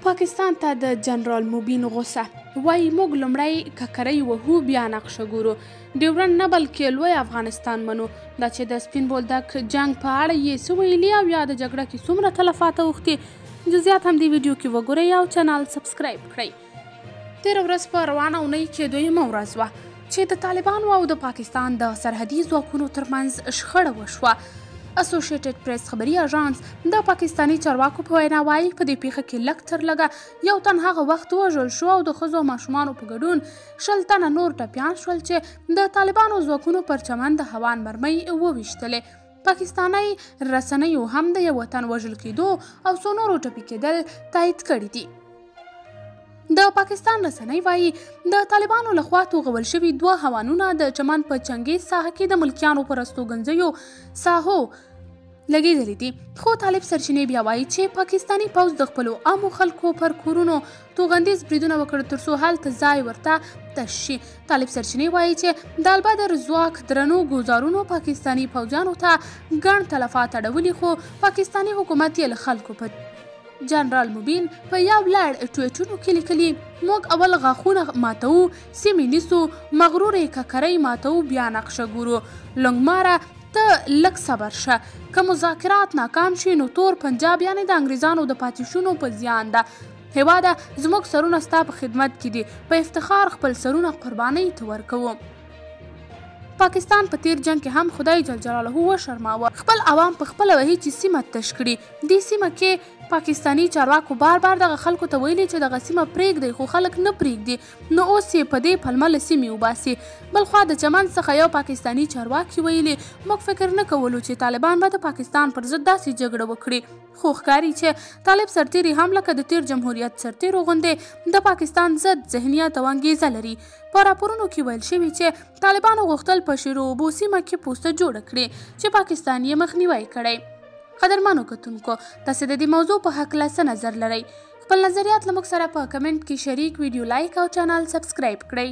پاکستان ته د جنرال موبین غوسه وایي موږ لومړی ککرۍ وهو بیا نقشه ګورو ډیورنډ نه بلکې لوی افغانستان منو دا چې د سپین بولدک جنګ په اړه یې څه ویلي او یا د جګړه کې څومره تلفات اوښتي جزئیات هم دې ویډیو کې وګورئ او چینل سبسکرایب کړئ. تېره ورځ په روانه اونۍ کې دویمه ورځ وه چې د طالبانو او د پاکستان د سرحدي ځواکونو ترمنځ شخړه وشوه. اسوسییټډ پریس خبري اژانس د پاکستاني چارواکو په وینا وایي په دې پیښه کې لږ تر لږه یو تن هغه وخت وژل شو او د ښځو او ماشومانو په ګډون 100 تنه نور ټپیان شول چې د طالبانو ځواکونو پر چمن د هوان مرمۍ وویشتلې. پاکستاني رسنیو هم د یو تن وژل کېدو او څو نورو ټپي کېدل تایید کړي دي. د پاکستان رسنۍ وایي د طالبانو لخوا توغول شوي 2 هوانونه د چمن په چنګیز ساحه کې د ملکیانو پر استوګنځیو ساحو لګېدلي دي، خو طالب سرچینې بیا وایي چې پاکستاني پوځ د خپلو عامو خلکو پر کورونو توغندیز بریدونه وکړ ترڅو هلته ځای ورته تش شي. طالب سرچینې وایي چې د البدر ځواک درنو ګوزارونو پاکستاني پوځیانو ته ګڼ تلفات اړولي، خو پاکستاني حکومت یې له خلکو په جنرال موبین په یو لړ ټویټونو کې لیکلي موږ اول غاښونه ماتو، سیمې نیسو، مغرورې ککرۍ ماتو بیا نقشه ګورو. لنګماره ته لږ صبر شه، که مذاکرات ناکام شي نو تور پنجاب یعنې د انګریزانو د پاتې شونو په زیان ده. هېواده زموږ سرونه ستا په خدمت کې دي، په افتخار خپل سرونه قربانۍ ته ورکوو. پاکستان په تیر جنگ کې هم خدای جل جلاله وشرماوه، خپل عوام په خپله وهي چې سیمه تش کړي. دې سیمه کې پاکستاني چارواکو بار دغه خلکو ته ویلي چې دغه سیمه پرېږدئ، خو خلک نه پرېږدي، نو اوس یې په دې پلمه له سیمې وباسي. بلخوا د چمن څخه یو پاکستاني چارواکي ویلي موږ فکر نه کولو چې طالبان به د پاکستان پر ضد داسې جګړه وکړي، خو ښکاري چې طالب سرتیري هم لکه د تیر جمهوریت سرتیرو غوندې د پاکستان ضد ذهنیت او انګیزه لري. په راپورونو کې ویل شوي چې طالبانو غوښتل په شیرو اوبو سیمه کې پوسته جوړه کړي چې پاکستان یې مخنیوی کړی. قدرمنو کتونکو، تاسې د دې موضوع په هکله څه نظر لرئ؟ خپل نظریات له موږ سره په کمنټ کې شریک، ویډیو لایک او چینل سبسکرایب کړئ.